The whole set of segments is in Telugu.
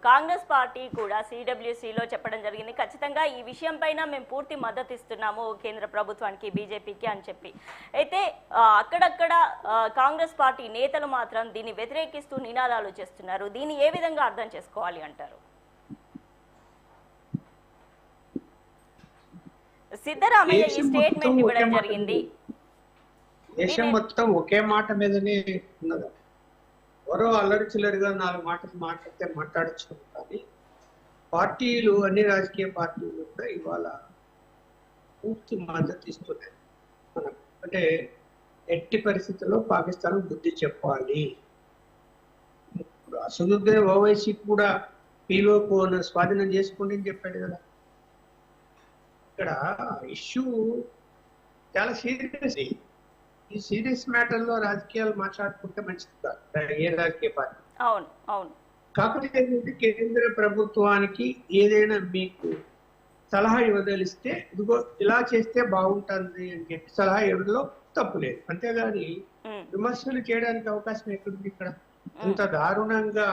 కాంగ్రెస్ పార్టీ కూడా సిడబ్ల్యూసిలో చెప్పడం జరిగింది, ఖచ్చితంగా ఈ విషయం పైన మేము పూర్తి మద్దతు ఇస్తున్నాము కేంద్ర ప్రభుత్వానికి, బీజేపీకి అని చెప్పి. అయితే అక్కడక్కడ కాంగ్రెస్ పార్టీ నేతలు మాత్రం దీన్ని వ్యతిరేకిస్తూ నినాదాలు చేస్తున్నారు. దీన్ని ఏ విధంగా అర్థం చేసుకోవాలి అంటారు? సిద్ధరామయ్య ఈ స్టేట్మెంట్ ఇవ్వడం జరిగింది. దేశం మొత్తం ఒకే మాట మీదనే ఉన్నది. ఎవరో అల్లరి చిల్లరిగా 4 మాటలు మాట్లాడితే మాట్లాడచ్చు, కానీ పార్టీలు, అన్ని రాజకీయ పార్టీలు కూడా ఇవాళ పూర్తి మద్దతు ఇస్తున్నాయి మనకు. అంటే ఎట్టి పరిస్థితుల్లో పాకిస్తాన్ బుద్ధి చెప్పాలి. అసదుద్దీన్ ఓవైసీ కూడా పీలో స్వాధీనం చేసుకోండి అని చెప్పాడు కదా. ఇక్కడ ఇష్యూ చాలా సీరియస్. ఈ సీరియస్ మ్యాటర్ లో రాజకీయాలు మాట్లాడుకుంటే మంచిది కాదు ఏ రాజకీయ పార్టీ. అవును అవును. కాకపోతే ఏంటంటే కేంద్ర ప్రభుత్వానికి ఏదైనా మీకు సలహా ఇవ్వదలిస్తే ఇదిగో ఇలా చేస్తే బాగుంటుంది అని చెప్పి సలహా ఇవ్వడంలో తప్పు లేదు. అంతేగాని విమర్శలు చేయడానికి అవకాశం ఎక్కడుంది ఇక్కడ? ఇంత దారుణంగా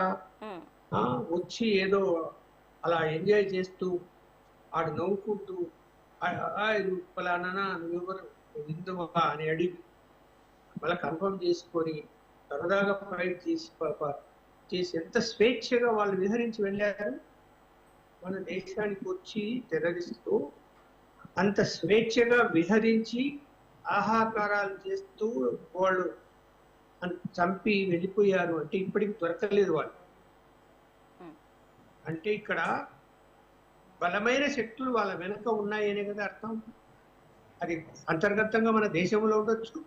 వచ్చి ఏదో అలా ఎంజాయ్ చేస్తూ ఆడు నవ్వుకుంటూ ఫలానా నువ్వెవరు హిందువా అని అడిగి మళ్ళీ కన్ఫర్మ్ చేసుకొని సరదాగా ఫైట్ చేసి ఎంత స్వేచ్ఛగా వాళ్ళు విహరించి వెళ్ళారు. మన దేశానికి వచ్చి టెర్రరిస్టు అంత స్వేచ్ఛగా విహరించి ఆహాకారాలు చేస్తూ వాళ్ళు చంపి వెళ్ళిపోయారు అంటే ఇప్పటికి దొరకలేదు వాళ్ళు. అంటే ఇక్కడ బలమైన శక్తులు వాళ్ళ వెనుక ఉన్నాయనే కదా అర్థం. అది అంతర్గతంగా మన దేశంలో ఉండొచ్చు,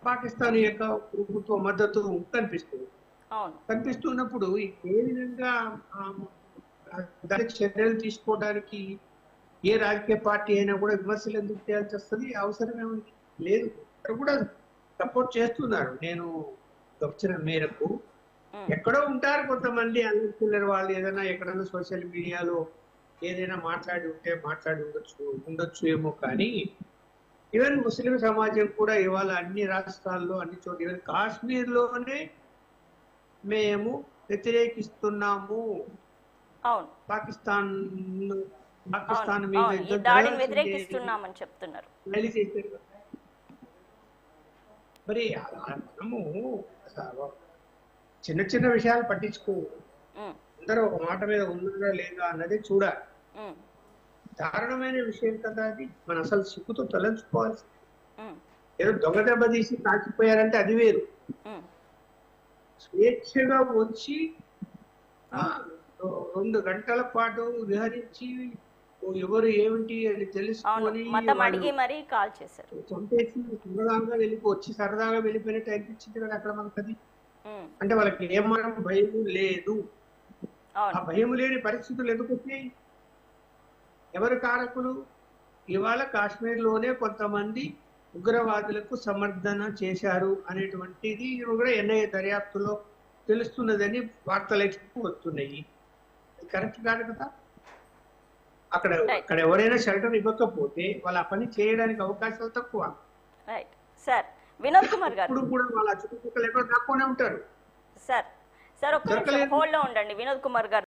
పాకిస్తాన్ యొక్క ప్రభుత్వ మద్దతు కనిపిస్తుంది. కనిపిస్తున్నప్పుడు ఏ విధంగా దానికి చర్యలు తీసుకోవడానికి ఏ రాజకీయ పార్టీ అయినా కూడా విమర్శలు ఎందుకు చేయాల్సి వస్తుంది? అవసరం ఏమిటి? లేదు. ఇక్కడ కూడా సపోర్ట్ చేస్తున్నారు. నేను వచ్చిన మేరకు ఎక్కడో ఉంటారు కొంతమంది అల్లరి వాళ్ళు, ఏదైనా ఎక్కడైనా సోషల్ మీడియాలో ఏదైనా మాట్లాడి ఉండొచ్చు ఏమో. కానీ ఈవెన్ ముస్లిం సమాజం కూడా ఇవాళ అన్ని రాష్ట్రాల్లో, అన్ని చోట్ల, ఈవెన్ కాశ్మీర్లోనే మేము వ్యతిరేకిస్తున్నాము పాకిస్తాన్ మీద వ్యతిరేకిస్తున్నామని చెప్తున్నారు. మరి మనము చిన్న చిన్న విషయాలు పట్టించుకోవు. అందరూ ఒక మాట మీద ఉన్నారా లేదా అన్నది చూడాలి. దారుణమైన విషయం కదా అది. మనం అసలు సిగ్గుతో తలంచుకోవాల్సి. ఏదో దొంగ దెబ్బ తీసి తాకిపోయారంటే అది వేరు. స్వేచ్ఛగా వచ్చి 2 గంటల పాటు విహరించి ఎవరు ఏమిటి అని తెలుసుకొని చంపేసి సరదాగా సరదాగా వెళ్ళిపోయినట్టు అనిపించింది కదా అక్కడ మనకు. అది అంటే వాళ్ళకి ఏమాత్రం భయం లేదు. ఆ భయం లేని పరిస్థితులు ఎందుకు వచ్చాయి? ఎవరు కారకులు? ఇవాళ కాశ్మీర్లోనే కొంతమంది ఉగ్రవాదులకు సమర్థన చేశారు అనేటువంటిది కూడా ఎన్ఐఏ దర్యాప్తులో తెలుస్తున్నదని వార్తలు ఎక్కువ వస్తున్నాయి. కరెక్ట్ కాదు కదా. అక్కడ ఎవరైనా షెల్టర్ ఇవ్వకపోతే వాళ్ళ పని చేయడానికి అవకాశాలు తక్కువ. వినోద్ కుమార్ గారు ఇప్పుడు కూడా వాళ్ళ చుట్టుపక్కల ఎక్కడో దాక్కునే ఉంటారు. సార్ ఒక్క నిమిషం హోల్డ్ లో ఉండండి. వినోద్ కుమార్ గారు